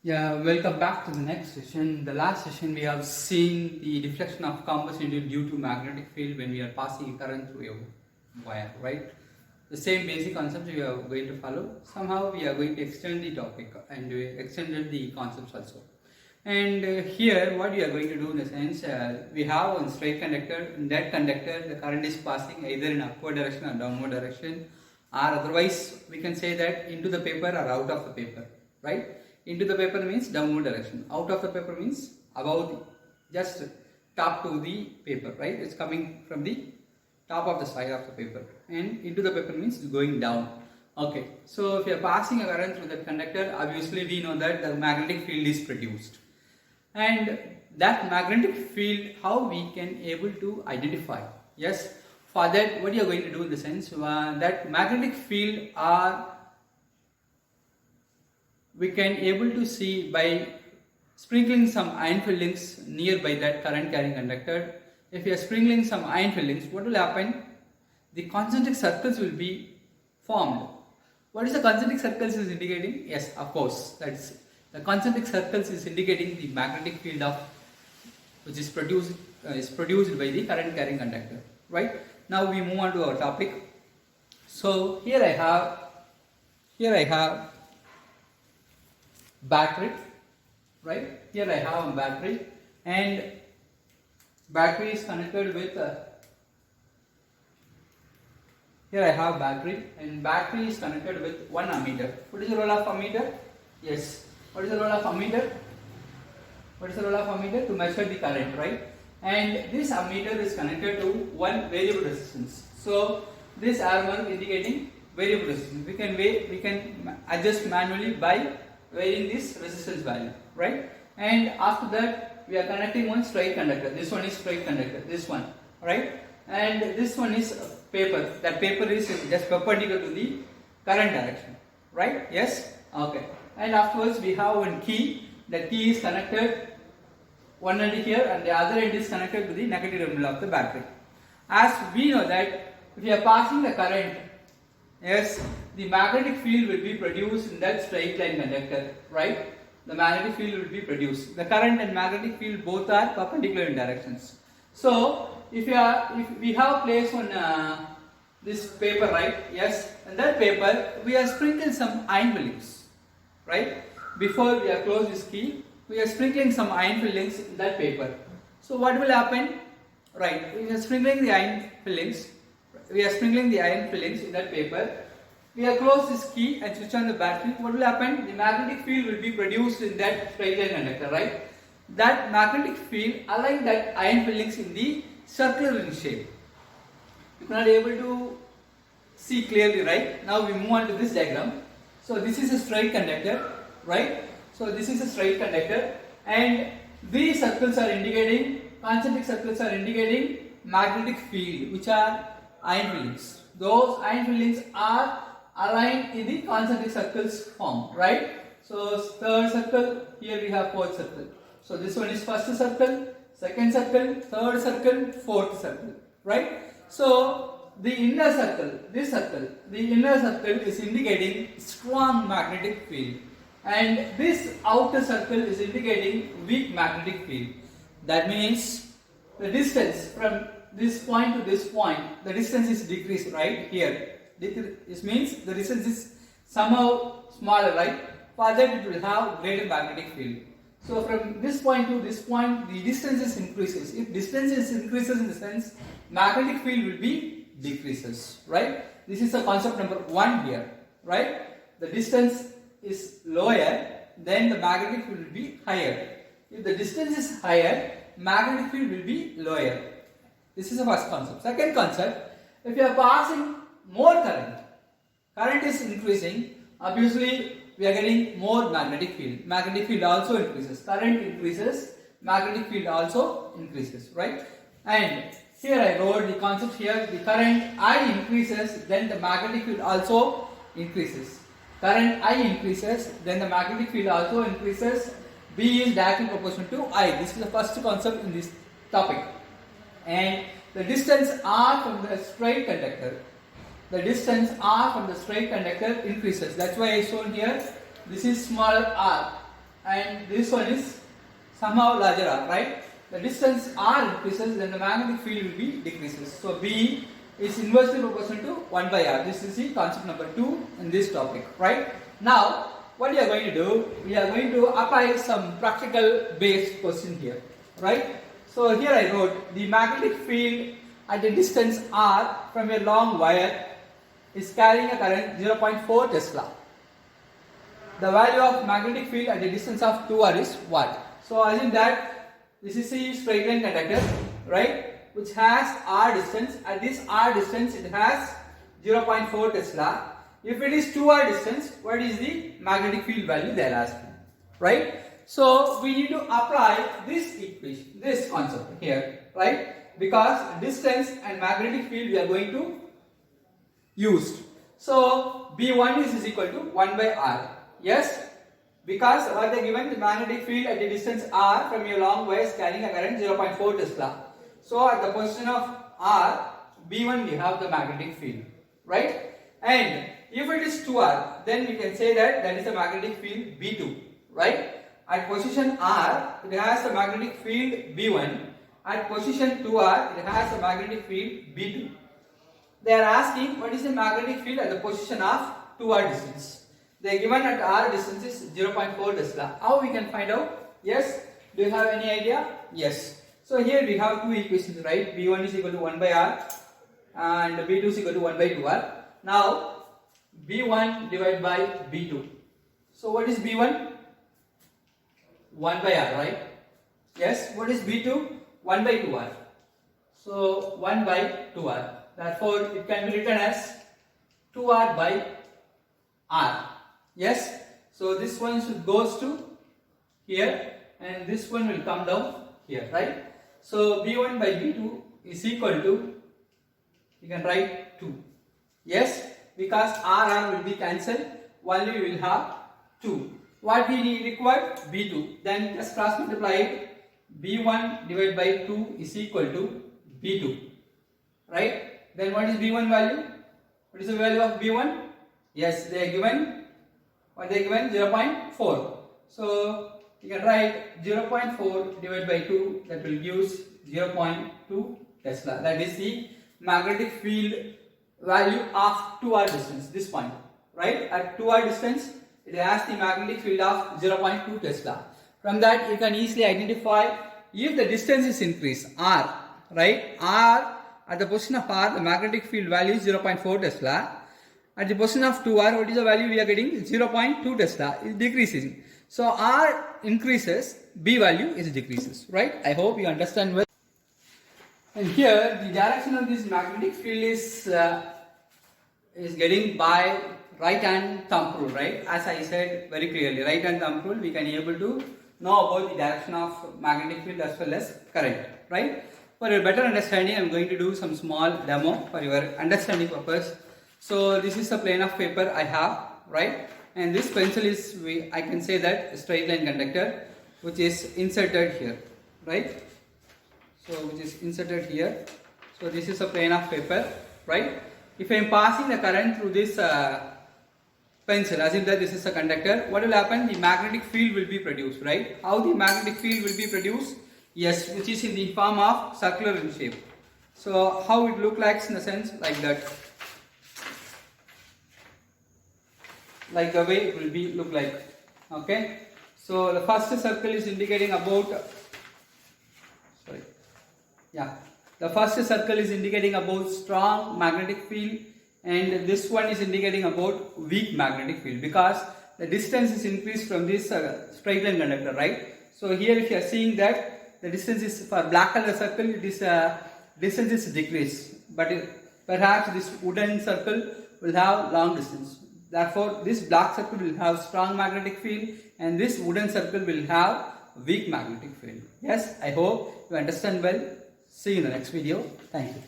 Yeah, welcome back to the next session. The last session we have seen the deflection of compass due to magnetic field when we are passing a current through a wire, right? The same basic concept we are going to follow. Somehow we are going to extend the topic and we extended the concepts also. And here what we are going to do in the sense, we have one straight conductor. In that conductor the current is passing either in upward direction or downward direction, or otherwise we can say that into the paper or out of the paper, right? Into the paper means downward direction, out of the paper means above, just top to the paper, right? It's coming from the top of the side of the paper, and into the paper means going down. Okay, so if you are passing a current through that conductor, obviously we know that the magnetic field is produced, and that magnetic field, how we can able to identify? Yes, for that what you are going to do in the sense, that magnetic field are we can able to see by sprinkling some iron fillings nearby that current carrying conductor. If you are sprinkling some iron fillings, what will happen? The concentric circles will be formed. What is the concentric circles is indicating? Yes, of course, that's the concentric circles is indicating the magnetic field of which is produced by the current carrying conductor, right? Now we move on to our topic. So here I have battery, right? Here I have a battery, and battery is connected with here I have battery, and battery is connected with one ammeter. What is the role of ammeter? Yes, what is the role of ammeter? What is the role of ammeter? To measure the current, right? And this ammeter is connected to one variable resistance. So this arrow mark indicating variable resistance. We can adjust manually by varying this resistance value, right? And after that we are connecting one straight conductor. This one is straight conductor, this one, right? And this one is paper. That paper is just perpendicular to the current direction, right? Yes, okay. And afterwards we have one key. The key is connected one end here, and the other end is connected to the negative terminal of the battery. As we know that if you are passing the current, yes, the magnetic field will be produced in that straight line conductor, right? The magnetic field will be produced. The current and magnetic field both are perpendicular in directions. So if we have placed on this paper, right? Yes, and that paper we are sprinkling some iron fillings, right? Before we are close this key, we are sprinkling some iron fillings in that paper. So what will happen? Right, we are sprinkling the iron fillings. We are sprinkling the iron fillings in that paper. We are close this key and switch on the battery. What will happen? The magnetic field will be produced in that straight line conductor, right? That magnetic field align that iron fillings in the circular in shape. You are not able to see clearly, right? Now we move on to this diagram. So this is a straight conductor, right? So this is a straight conductor, and these circles are indicating, concentric circles are indicating magnetic field, which are iron fillings. Those iron fillings are aligned in the concentric circles form, right? So third circle, here we have fourth circle. So this one is first circle, second circle, third circle, fourth circle, right? So the inner circle, this circle, the inner circle is indicating strong magnetic field, and this outer circle is indicating weak magnetic field. That means the distance from this point to this point, the distance is decreased, right? Here, this means the distance is somehow smaller, right? For that it will have greater magnetic field. So from this point to this point, the distance increases. If distance increases, in the sense magnetic field will be decreases, right? This is the concept number 1 here, right? The distance is lower, then the magnetic field will be higher. If the distance is higher, magnetic field will be lower. This is the first concept. Second concept, if you are passing more current is increasing, obviously we are getting more magnetic field. Magnetic field also increases. Current increases, magnetic field also increases, right? And here I wrote the concept here, the current I increases, then the magnetic field also increases. Current I increases, then the magnetic field also increases. B is directly proportional to I. This is the first concept in this topic. And the distance R from the straight conductor the distance r from the straight conductor increases. That's why I shown here this is smaller r, and this one is somehow larger r, right? The distance r increases, then the magnetic field will be decreases. So B is inversely proportional to 1 by r. This is the concept number 2 in this topic, right? Now, what we are going to do, we are going to apply some practical based question here, right? So here I wrote the magnetic field at a distance r from a long wire is carrying a current 0.4 Tesla. The value of magnetic field at a distance of 2r is what? So assume that this is a straight line conductor, right, which has r distance. At this r distance it has 0.4 Tesla. If it is 2r distance, what is the magnetic field value they are asking, right? So we need to apply this equation, this concept here, right? Because distance and magnetic field we are going to use. So B1 is equal to 1 by r. Yes, because what they given, the magnetic field at a distance r from a long wire is carrying a current 0.4 Tesla. So at the position of r, B1 we have the magnetic field, right? And if it is 2r, then we can say that that is the magnetic field B2, right? At position r, it has a magnetic field B1. At position 2r, it has a magnetic field B2. They are asking what is the magnetic field at the position of 2r distance. They are given at r distance is 0.4 Tesla. How we can find out? Yes. Do you have any idea? Yes. So here we have two equations, right? B1 is equal to 1 by r and B2 is equal to 1 by 2r. Now B1 divided by B2. So what is B1? 1 by r, right? Yes. What is B2? 1 by 2r. So 1 by 2r. Therefore it can be written as 2r by r. Yes. So this one should goes to here and this one will come down here, right? So B1 by B2 is equal to, you can write 2. Yes, because r will be cancelled, only we will have 2. What we need required? B2. Then just cross multiply it. B1 divided by 2 is equal to B2. Right? Then what is B1 value? What is the value of B1? Yes, they are given, what they are given? 0.4. So you can write 0.4 divided by 2, that will give 0.2 Tesla. That is the magnetic field value of 2r distance, this point, right? At 2r distance, it has the magnetic field of 0.2 Tesla. From that, you can easily identify if the distance is increased, r, right? R, at the position of r, the magnetic field value is 0.4 Tesla. At the position of 2r, what is the value we are getting? 0.2 Tesla is decreasing. So r increases, B value is decreases, right? I hope you understand well. And here the direction of this magnetic field is getting by right hand thumb rule, right? As I said very clearly, right hand thumb rule, we can able to know about the direction of magnetic field as well as current, right? For your better understanding, I am going to do some small demo for your understanding purpose. So this is a plane of paper I have, right? And this pencil is, I can say that, a straight line conductor which is inserted here, right? So which is inserted here. So this is a plane of paper, right? If I am passing the current through this pencil, assume that this is a conductor, what will happen? The magnetic field will be produced, right? How the magnetic field will be produced? Yes, which is in the form of circular in shape. So how it look like in the sense like that, like the way it will be look like. Okay. So the first circle is indicating about, the first circle is indicating about strong magnetic field, and this one is indicating about weak magnetic field because the distance is increased from this straight line conductor, right? So here if you are seeing that the distance is, for black color circle, it is distance is decreased, but perhaps this wooden circle will have long distance. Therefore this black circle will have strong magnetic field and this wooden circle will have weak magnetic field. Yes, I hope you understand well. See you in the next video. Thank you.